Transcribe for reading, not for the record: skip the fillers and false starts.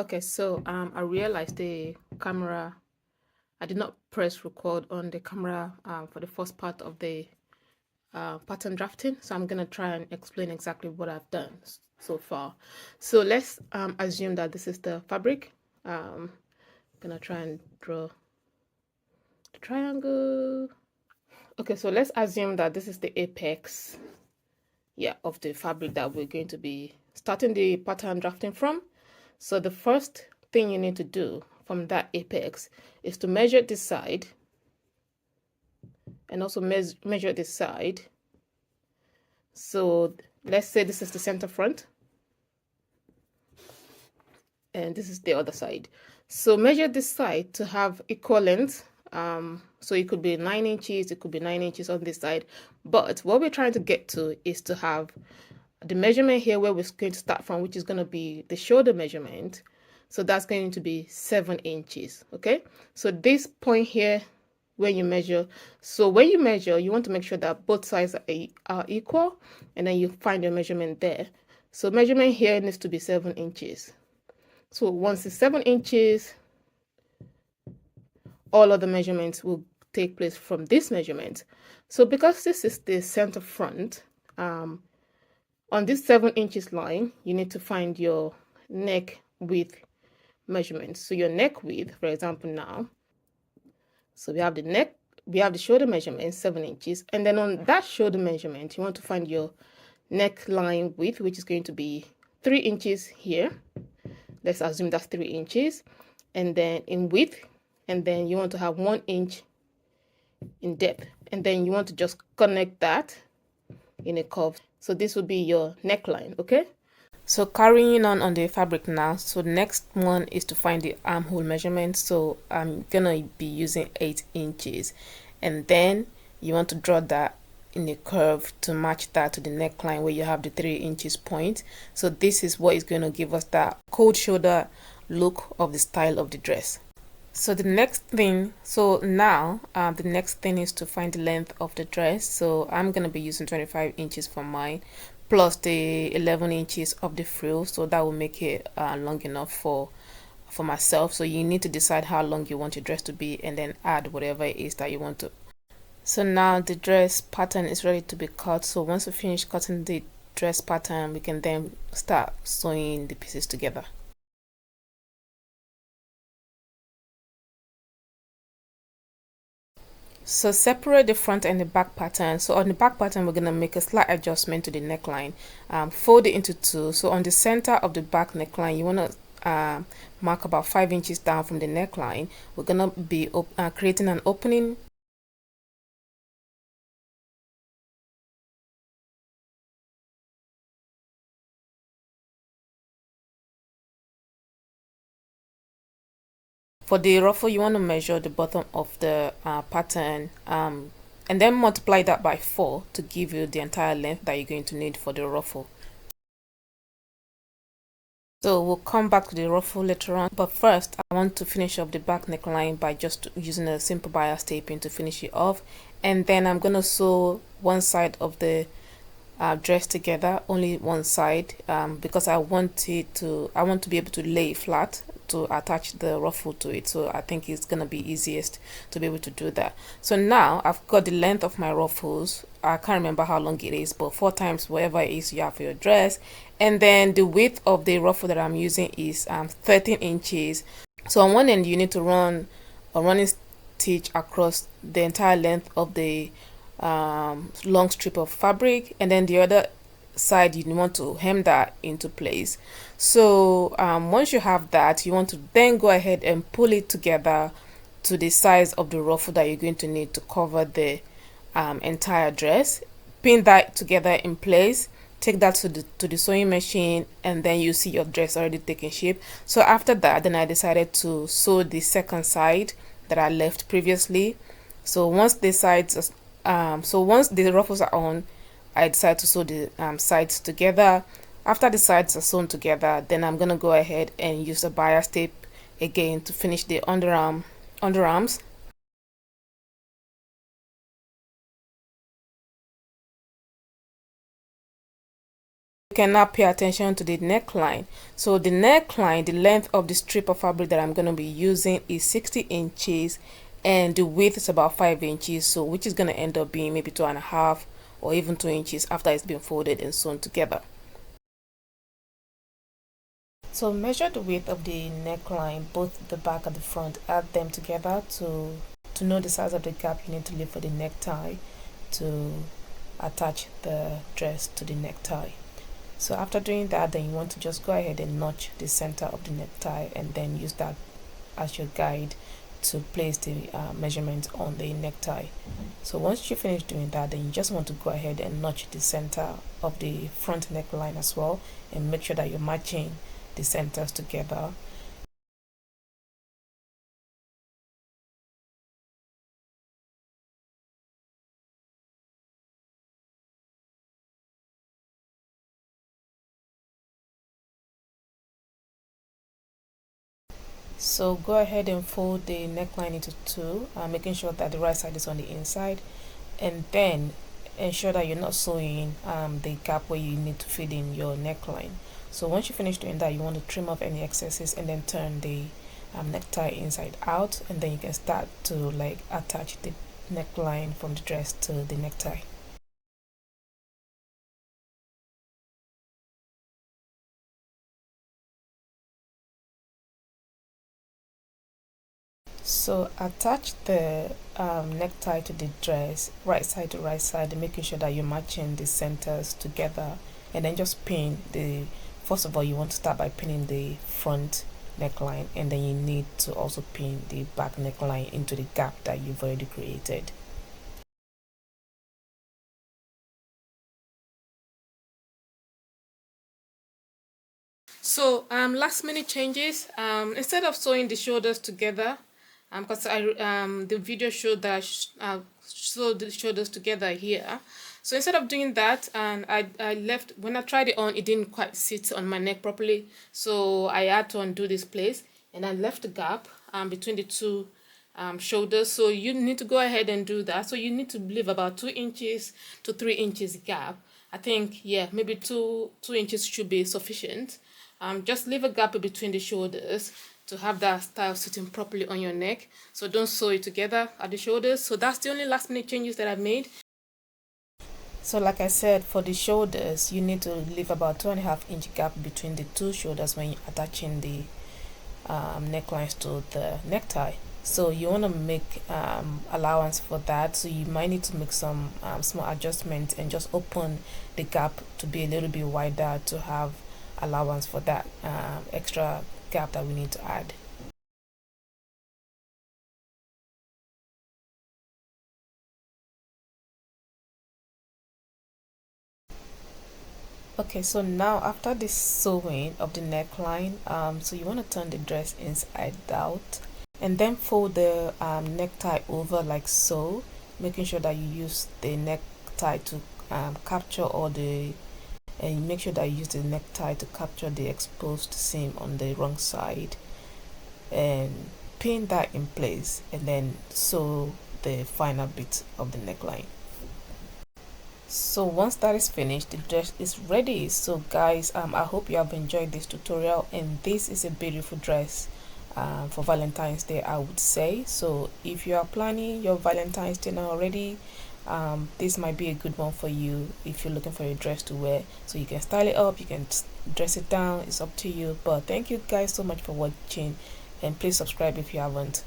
Okay, so I realized the camera, I did not press record on the camera for the first part of the pattern drafting. So I'm gonna try and explain exactly what I've done so far. So let's assume that this is the fabric. Gonna try and draw the triangle. Okay, so let's assume that this is the apex, yeah, of the fabric that we're going to be starting the pattern drafting from. So the first thing you need to do from that apex is to measure this side and also measure this side. So let's say this is the center front and this is the other side. So measure this side to have equal length. So it could be 9 inches, it could be 9 inches on this side. But what we're trying to get to is to have the measurement here where we're going to start from, which is going to be the shoulder measurement. So that's going to be 7 inches. Okay, so this point here where you measure, so when you measure, you want to make sure that both sides are equal, and then you find your measurement there. So measurement here needs to be 7 inches. So once it's 7 inches, all of the measurements will take place from this measurement. So because this is the center front, on this 7 inches line, you need to find your neck width measurement. So your neck width, for example, now, so we have the neck, we have the shoulder measurement, 7 inches. And then on that shoulder measurement, you want to find your neckline width, which is going to be 3 inches here. Let's assume that's 3 inches. And then in width, and then you want to have 1 inch in depth. And then you want to just connect that in a curve. So this will be your neckline, okay? So carrying on the fabric now, so the next one is to find the armhole measurement. So I'm gonna be using 8 inches, and then you want to draw that in a curve to match that to the neckline where you have the 3 inches point. So this is what is going to give us that cold shoulder look of the style of the dress. So the next thing, so now the next thing is to find the length of the dress. So I'm going to be using 25 inches for mine, plus the 11 inches of the frill. So that will make it long enough for myself. So you need to decide how long you want your dress to be and then add whatever it is that you want to. So now the dress pattern is ready to be cut. So once we finish cutting the dress pattern, we can then start sewing the pieces together. So separate the front and the back pattern. So on the back pattern, we're going to make a slight adjustment to the neckline. Fold it into two. So on the center of the back neckline, you want to mark about 5 inches down from the neckline. We're going to be creating an opening. For the ruffle, you want to measure the bottom of the pattern and then multiply that by 4 to give you the entire length that you're going to need for the ruffle. So we'll come back to the ruffle later on, but first I want to finish up the back neckline by just using a simple bias taping to finish it off, and then I'm going to sew one side of the dress together, only one side, because I want to be able to lay it flat to attach the ruffle to it. So I think it's gonna be easiest to be able to do that. So now I've got the length of my ruffles. I can't remember how long it is, but 4 times whatever it is you have for your dress. And then the width of the ruffle that I'm using is 13 inches. So on one end you need to run a running stitch across the entire length of the long strip of fabric, and then the other side you want to hem that into place. So once you have that, you want to then go ahead and pull it together to the size of the ruffle that you're going to need to cover the entire dress. Pin that together in place, take that to the sewing machine, and then you see your dress already taking shape. So after that, then I decided to sew the second side that I left previously. So once the sides once the ruffles are on, I decide to sew the sides together. After the sides are sewn together, then I'm gonna go ahead and use a bias tape again to finish the underarms. You can now pay attention to the neckline. So the neckline, the length of the strip of fabric that I'm going to be using is 60 inches and the width is about 5 inches, so which is going to end up being maybe 2.5 or even 2 inches after it's been folded and sewn together. So measure the width of the neckline, both the back and the front, add them together to know the size of the gap you need to leave for the necktie to attach the dress to the necktie. So after doing that, then you want to just go ahead and notch the center of the necktie and then use that as your guide to place the measurement on the necktie. So once you finish doing that, then you just want to go ahead and notch the center of the front neckline as well and make sure that you're matching the centers together. So go ahead and fold the neckline into two, making sure that the right side is on the inside, and then ensure that you're not sewing the gap where you need to fit in your neckline. So once you finish doing that, you want to trim off any excesses and then turn the necktie inside out, and then you can start to like attach the neckline from the dress to the necktie. So attach the necktie to the dress, right side to right side, making sure that you're matching the centers together, and then just pin the, first of all you want to start by pinning the front neckline, and then you need to also pin the back neckline into the gap that you've already created. So last minute changes, instead of sewing the shoulders together, because the video showed that sewed the shoulders together here. So instead of doing that, and I left, when I tried it on, it didn't quite sit on my neck properly, so I had to undo this place and I left the gap between the two shoulders. So you need to go ahead and do that. So you need to leave about 2 inches to 3 inches gap. I think, yeah, maybe 2 inches should be sufficient. Just leave a gap between the shoulders to have that style sitting properly on your neck. So don't sew it together at the shoulders. So that's the only last minute changes that I've made. So like I said, for the shoulders, you need to leave about 2.5-inch gap between the two shoulders when you're attaching the necklines to the necktie. So you want to make allowance for that. So you might need to make some small adjustments and just open the gap to be a little bit wider to have allowance for that extra gap that we need to add. Okay, so now after the sewing of the neckline, so you want to turn the dress inside out and then fold the necktie over like so, making sure that you use the necktie to capture all the, and you make sure that you use the necktie to capture the exposed seam on the wrong side and pin that in place, and then sew the final bit of the neckline. So once that is finished, the dress is ready. So guys, I hope you have enjoyed this tutorial, and this is a beautiful dress for Valentine's Day, I would say. So if you are planning your Valentine's dinner already, this might be a good one for you if you're looking for a dress to wear. So you can style it up, you can dress it down, it's up to you. But thank you guys so much for watching, and please subscribe if you haven't.